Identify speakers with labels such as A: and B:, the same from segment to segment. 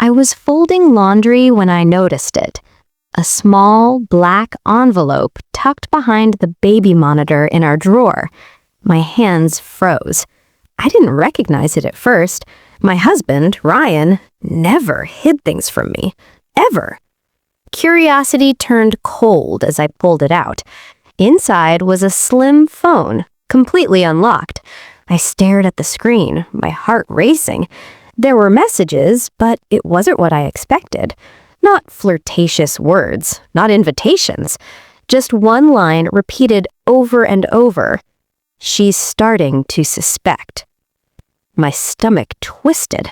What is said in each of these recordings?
A: I was folding laundry when I noticed it. A small, black envelope tucked behind the baby monitor in our drawer. My hands froze. I didn't recognize it at first. My husband, Ryan, never hid things from me. Ever. Curiosity turned cold as I pulled it out. Inside was a slim phone, completely unlocked. I stared at the screen, my heart racing. There were messages, but it wasn't what I expected. Not flirtatious words, not invitations. Just one line repeated over and over. "She's starting to suspect." My stomach twisted.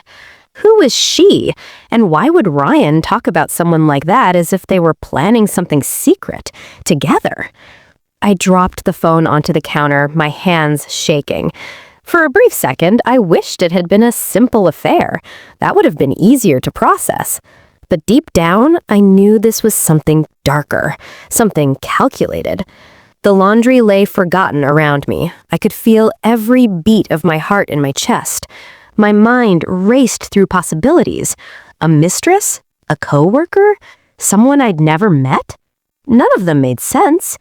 A: Who was she? And why would Ryan talk about someone like that as if they were planning something secret together? I dropped the phone onto the counter, my hands shaking. For a brief second, I wished it had been a simple affair. That would have been easier to process. But deep down, I knew this was something darker, something calculated. The laundry lay forgotten around me. I could feel every beat of my heart in my chest. My mind raced through possibilities. A mistress? A coworker? Someone I'd never met? None of them made sense.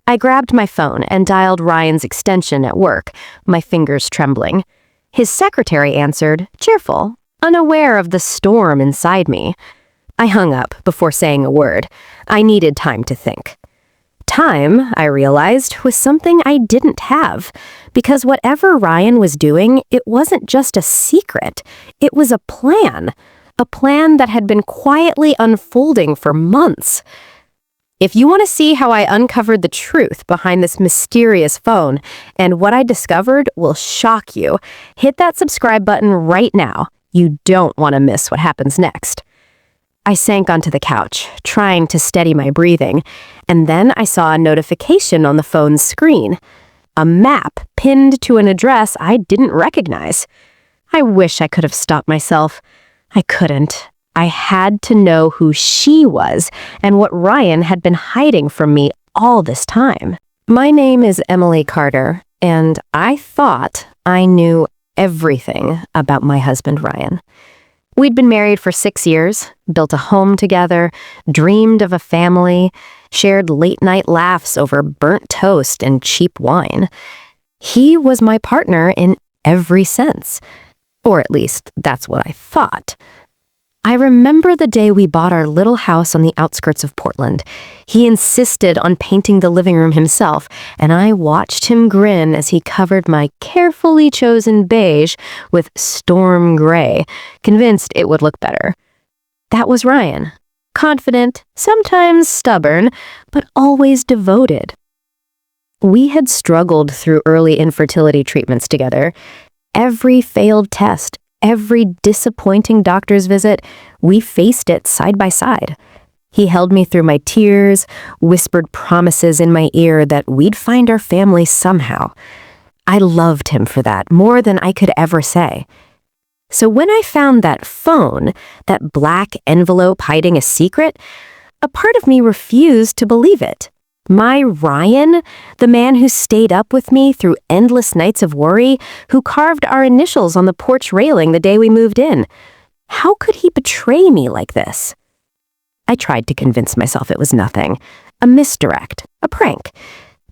A: I grabbed my phone and dialed Ryan's extension at work, my fingers trembling. His secretary answered, cheerful, unaware of the storm inside me. I hung up before saying a word. I needed time to think. Time, I realized, was something I didn't have, because whatever Ryan was doing, it wasn't just a secret. It was a plan that had been quietly unfolding for months. If you want to see how I uncovered the truth behind this mysterious phone and what I discovered will shock you, hit that subscribe button right now. You don't want to miss what happens next. I sank onto the couch, trying to steady my breathing, and then I saw a notification on the phone's screen. A map pinned to an address I didn't recognize. I wish I could have stopped myself. I couldn't. I had to know who she was and what Ryan had been hiding from me all this time. My name is Emily Carter, and I thought I knew everything about my husband, Ryan. We'd been married for 6 years, built a home together, dreamed of a family, shared late-night laughs over burnt toast and cheap wine. He was my partner in every sense, or at least that's what I thought. I remember the day we bought our little house on the outskirts of Portland. He insisted on painting the living room himself, and I watched him grin as he covered my carefully chosen beige with storm gray, convinced it would look better. That was Ryan. Confident, sometimes stubborn, but always devoted. We had struggled through early infertility treatments together. Every failed test, every disappointing doctor's visit, we faced it side by side. He held me through my tears, whispered promises in my ear that we'd find our family somehow. I loved him for that, more than I could ever say. So when I found that phone, that black envelope hiding a secret, a part of me refused to believe it. My Ryan, the man who stayed up with me through endless nights of worry, who carved our initials on the porch railing the day we moved in. How could he betray me like this? I tried to convince myself it was nothing, a misdirect, a prank.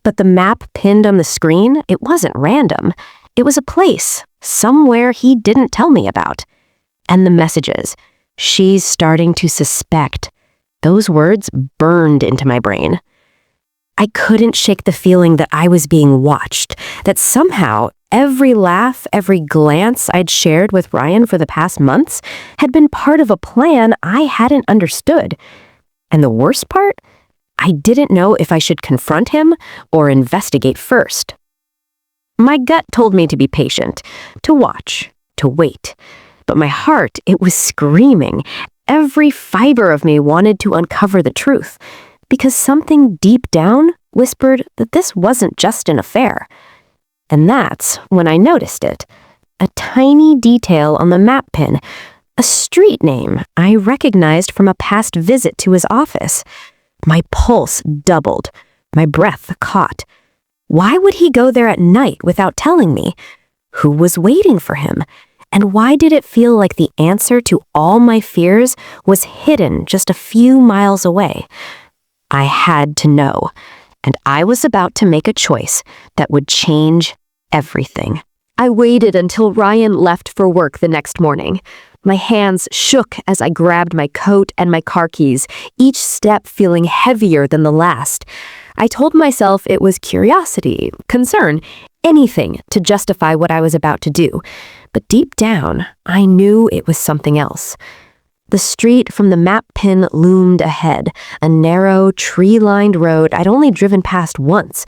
A: But the map pinned on the screen, it wasn't random. It was a place, somewhere he didn't tell me about. And the messages, "She's starting to suspect." Those words burned into my brain. I couldn't shake the feeling that I was being watched, that somehow every laugh, every glance I'd shared with Ryan for the past months had been part of a plan I hadn't understood. And the worst part? I didn't know if I should confront him or investigate first. My gut told me to be patient, to watch, to wait. But my heart, it was screaming. Every fiber of me wanted to uncover the truth, because something deep down whispered that this wasn't just an affair. And that's when I noticed it. A tiny detail on the map pin, a street name I recognized from a past visit to his office. My pulse doubled, my breath caught. Why would he go there at night without telling me? Who was waiting for him? And why did it feel like the answer to all my fears was hidden just a few miles away? I had to know, and I was about to make a choice that would change everything. I waited until Ryan left for work the next morning. My hands shook as I grabbed my coat and my car keys, each step feeling heavier than the last. I told myself it was curiosity, concern, anything to justify what I was about to do. But deep down, I knew it was something else. The street from the map pin loomed ahead, a narrow, tree-lined road I'd only driven past once.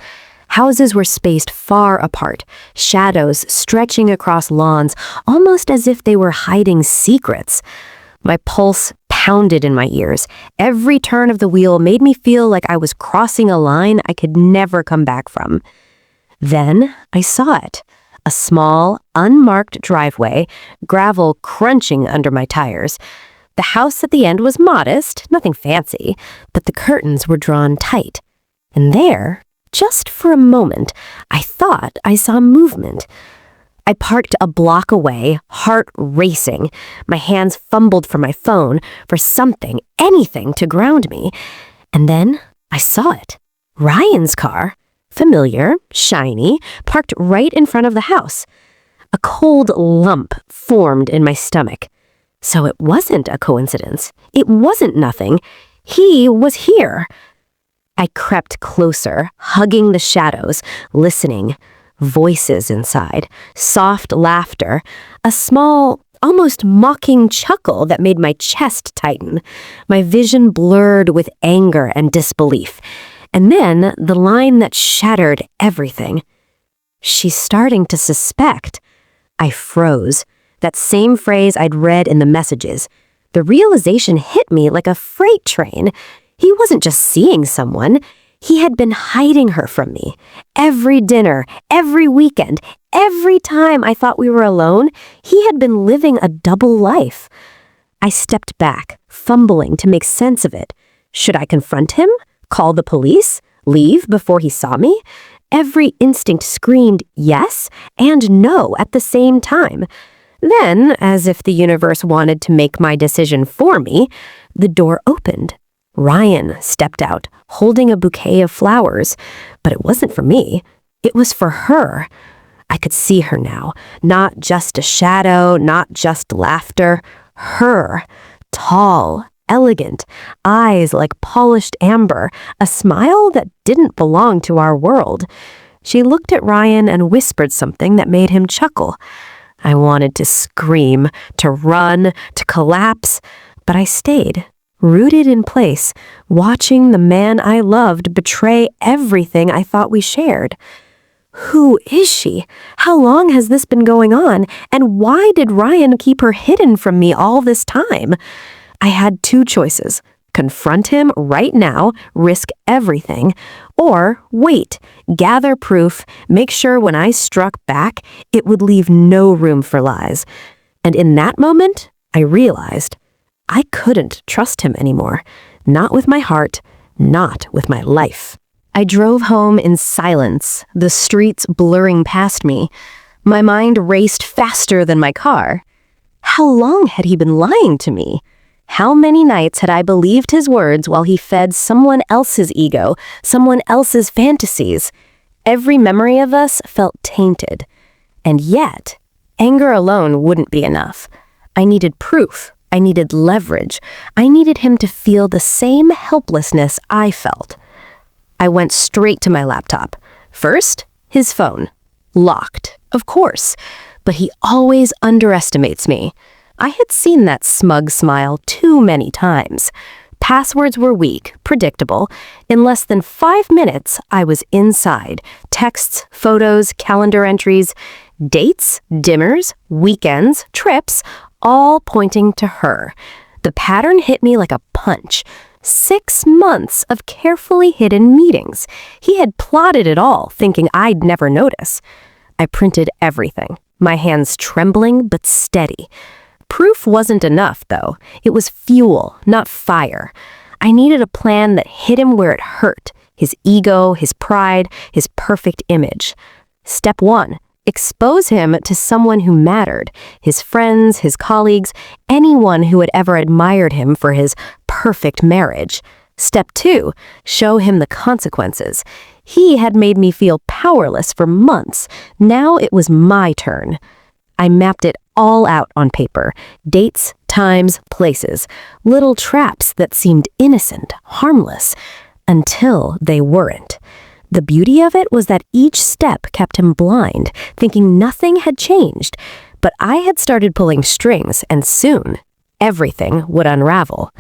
A: Houses were spaced far apart, shadows stretching across lawns, almost as if they were hiding secrets. My pulse pounded in my ears. Every turn of the wheel made me feel like I was crossing a line I could never come back from. Then I saw it. A small, unmarked driveway, gravel crunching under my tires. The house at the end was modest, nothing fancy, but the curtains were drawn tight. And there, just for a moment, I thought I saw movement. I parked a block away, heart racing. My hands fumbled for my phone, for something, anything to ground me. And then I saw it. Ryan's car. Familiar, shiny, parked right in front of the house. A cold lump formed in my stomach. So it wasn't a coincidence. It wasn't nothing. He was here. I crept closer, hugging the shadows, listening. Voices inside, soft laughter, a small, almost mocking chuckle that made my chest tighten. My vision blurred with anger and disbelief. And then the line that shattered everything. She's starting to suspect. I froze. That same phrase I'd read in the messages. The realization hit me like a freight train. He wasn't just seeing someone. He had been hiding her from me. Every dinner, every weekend, every time I thought we were alone, he had been living a double life. I stepped back, fumbling to make sense of it. Should I confront him? Call the police? Leave before he saw me? Every instinct screamed yes and no at the same time. Then, as if the universe wanted to make my decision for me, the door opened. Ryan stepped out, holding a bouquet of flowers, but it wasn't for me. It was for her. I could see her now, not just a shadow, not just laughter. Her, tall, elegant, eyes like polished amber, a smile that didn't belong to our world. She looked at Ryan and whispered something that made him chuckle. I wanted to scream, to run, to collapse, but I stayed. Rooted in place, watching the man I loved betray everything I thought we shared. Who is she? How long has this been going on? And why did Ryan keep her hidden from me all this time? I had two choices. Confront him right now, risk everything, or wait, gather proof, make sure when I struck back, it would leave no room for lies. And in that moment, I realized I couldn't trust him anymore. Not with my heart, not with my life. I drove home in silence, the streets blurring past me. My mind raced faster than my car. How long had he been lying to me? How many nights had I believed his words while he fed someone else's ego, someone else's fantasies? Every memory of us felt tainted. And yet, anger alone wouldn't be enough. I needed proof. I needed leverage. I needed him to feel the same helplessness I felt. I went straight to my laptop. First, his phone. Locked, of course. But he always underestimates me. I had seen that smug smile too many times. Passwords were weak, predictable. In less than 5 minutes, I was inside. Texts, photos, calendar entries, dates, dinners, weekends, trips, all pointing to her. The pattern hit me like a punch. 6 months of carefully hidden meetings. He had plotted it all, thinking I'd never notice. I printed everything, my hands trembling but steady. Proof wasn't enough, though. It was fuel, not fire. I needed a plan that hit him where it hurt, his ego, his pride, his perfect image. Step 1, expose him to someone who mattered, his friends, his colleagues, anyone who had ever admired him for his perfect marriage. Step 2, show him the consequences. He had made me feel powerless for months. Now it was my turn. I mapped it all out on paper. Dates, times, places. Little traps that seemed innocent, harmless, until they weren't. The beauty of it was that each step kept him blind, thinking nothing had changed. But I had started pulling strings, and soon, everything would unravel.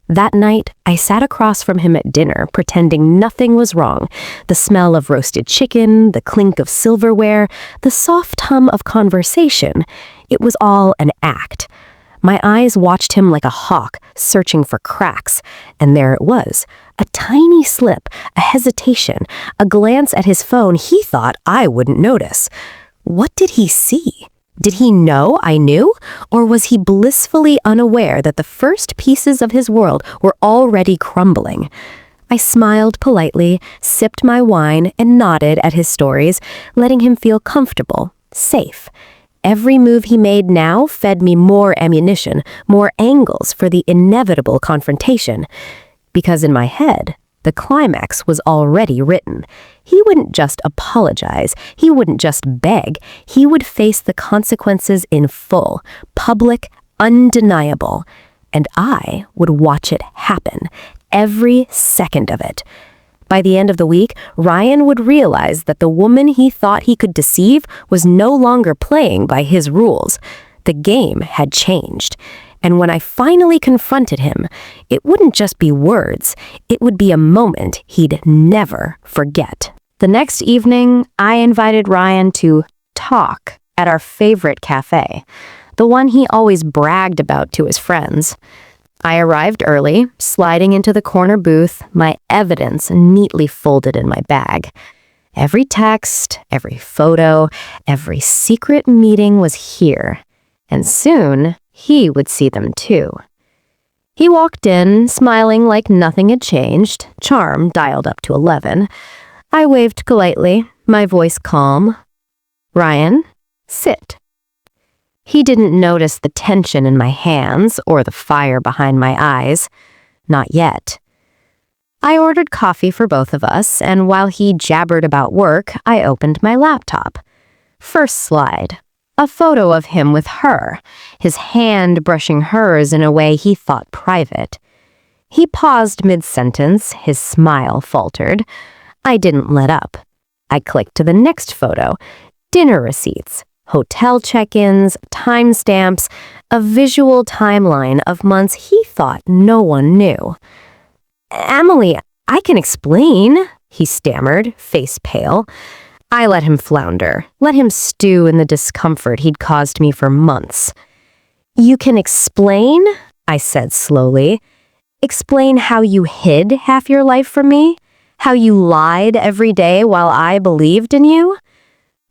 A: That night, I sat across from him at dinner, pretending nothing was wrong. The smell of roasted chicken, the clink of silverware, the soft hum of conversation. It was all an act. My eyes watched him like a hawk, searching for cracks. And there it was, a tiny slip, a hesitation, a glance at his phone he thought I wouldn't notice. What did he see? Did he know I knew? Or was he blissfully unaware that the first pieces of his world were already crumbling? I smiled politely, sipped my wine, and nodded at his stories, letting him feel comfortable, safe. Every move he made now fed me more ammunition, more angles for the inevitable confrontation. Because in my head, the climax was already written. He wouldn't just apologize. He wouldn't just beg. He would face the consequences in full, public, undeniable. And I would watch it happen, every second of it. By the end of the week, Ryan would realize that the woman he thought he could deceive was no longer playing by his rules. The game had changed. And when I finally confronted him, it wouldn't just be words, it would be a moment he'd never forget. The next evening, I invited Ryan to talk at our favorite cafe, the one he always bragged about to his friends. I arrived early, sliding into the corner booth, my evidence neatly folded in my bag. Every text, every photo, every secret meeting was here. And soon, he would see them too. He walked in, smiling like nothing had changed, charm dialed up to 11. I waved politely, my voice calm. "Ryan, sit." He didn't notice the tension in my hands or the fire behind my eyes. Not yet. I ordered coffee for both of us, and while he jabbered about work, I opened my laptop. First slide. A photo of him with her, his hand brushing hers in a way he thought private. He paused mid-sentence, his smile faltered. I didn't let up. I clicked to the next photo. Dinner receipts, hotel check-ins, timestamps, a visual timeline of months he thought no one knew. "Emily, I can explain," he stammered, face pale. I let him flounder, let him stew in the discomfort he'd caused me for months. "You can explain?" I said slowly. "Explain how you hid half your life from me? How you lied every day while I believed in you?"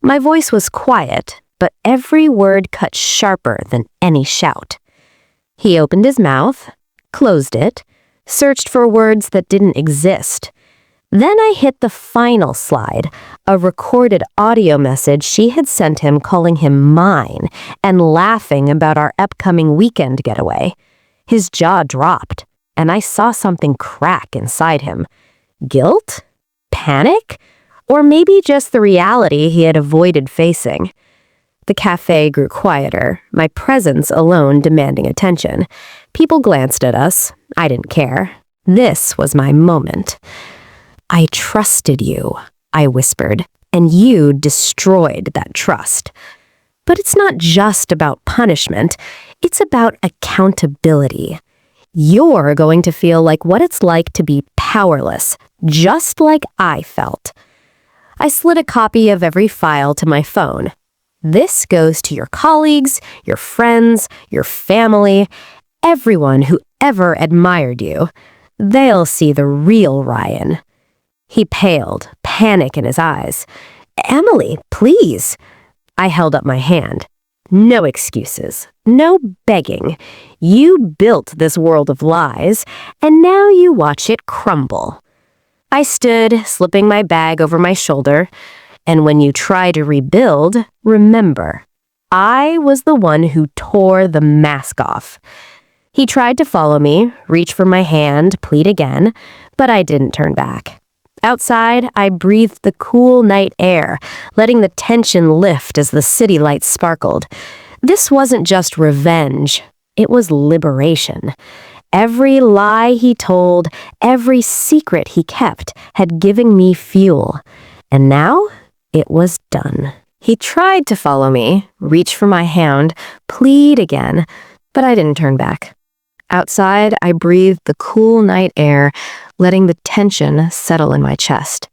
A: My voice was quiet, but every word cut sharper than any shout. He opened his mouth, closed it, searched for words that didn't exist. Then I hit the final slide, a recorded audio message she had sent him calling him mine and laughing about our upcoming weekend getaway. His jaw dropped, and I saw something crack inside him. Guilt? Panic? Or maybe just the reality he had avoided facing. The cafe grew quieter, my presence alone demanding attention. People glanced at us. I didn't care. This was my moment. "I trusted you," I whispered, "and you destroyed that trust." But it's not just about punishment. It's about accountability. You're going to feel like what it's like to be powerless, just like I felt. I slid a copy of every file to my phone. This goes to your colleagues, your friends, your family, everyone who ever admired you. They'll see the real Ryan. He paled, panic in his eyes. "Emily, please." I held up my hand. "No excuses, no begging. You built this world of lies, and now you watch it crumble." I stood, slipping my bag over my shoulder. And when you try to rebuild, remember, I was the one who tore the mask off. He tried to follow me, reach for my hand, plead again, but I didn't turn back. Outside, I breathed the cool night air, letting the tension lift as the city lights sparkled. This wasn't just revenge, it was liberation. Every lie he told, every secret he kept, had given me fuel. And now, it was done. He tried to follow me, reach for my hand, plead again, but I didn't turn back. Outside, I breathed the cool night air, letting the tension settle in my chest.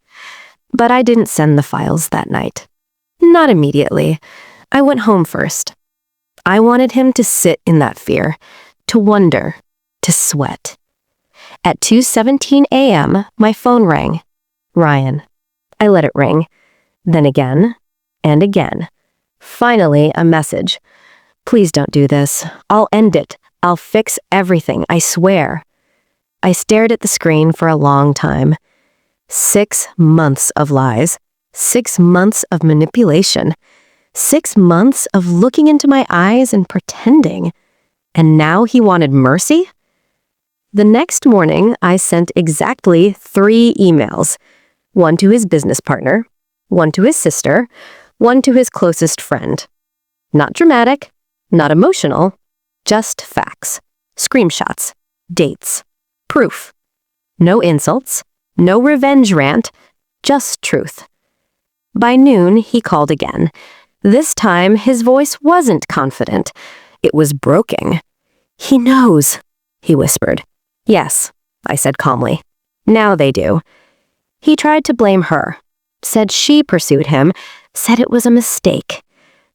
A: But I didn't send the files that night. Not immediately. I went home first. I wanted him to sit in that fear, to wonder, to sweat. At 2:17 a.m., my phone rang. Ryan. I let it ring. Then again, and again. Finally, a message. Please don't do this. I'll end it. I'll fix everything, I swear. I stared at the screen for a long time. 6 months of lies. 6 months of manipulation. 6 months of looking into my eyes and pretending. And now he wanted mercy? The next morning, I sent exactly 3 emails. 1 to his business partner, 1 to his sister, 1 to his closest friend. Not dramatic, not emotional, just facts, screenshots, dates, proof. No insults, no revenge rant, just truth. By noon, he called again. This time, his voice wasn't confident. It was broken. He knows, he whispered. Yes, I said calmly. Now they do. He tried to blame her, said she pursued him, said it was a mistake.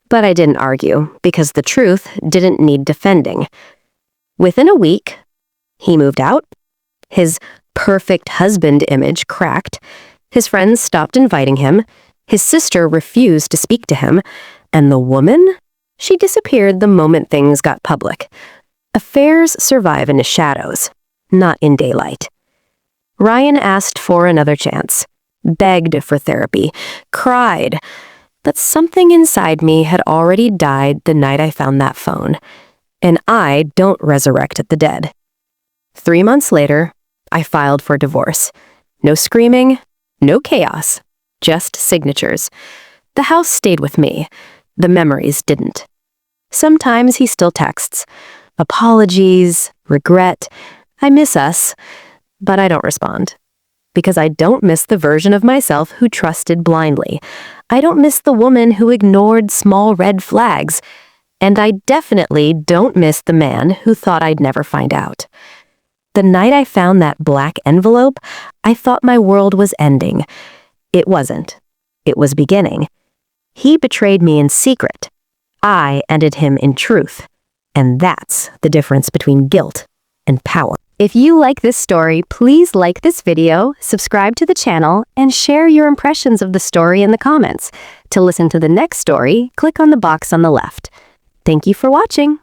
A: But I didn't argue, because the truth didn't need defending. Within a week, he moved out. His perfect husband image cracked. His friends stopped inviting him. His sister refused to speak to him. And the woman? She disappeared the moment things got public. Affairs survive in the shadows, not in daylight. Ryan asked for another chance, begged for therapy, cried. But something inside me had already died the night I found that phone. And I don't resurrect the dead. 3 months later, I filed for divorce. No screaming, no chaos, just signatures. The house stayed with me. The memories didn't. Sometimes he still texts. Apologies, regret. I miss us, but I don't respond. Because I don't miss the version of myself who trusted blindly. I don't miss the woman who ignored small red flags. And I definitely don't miss the man who thought I'd never find out. The night I found that black envelope, I thought my world was ending. It wasn't. It was beginning. He betrayed me in secret. I ended him in truth. And that's the difference between guilt and power. If you like this story, please like this video, subscribe to the channel, and share your impressions of the story in the comments. To listen to the next story, click on the box on the left. Thank you for watching.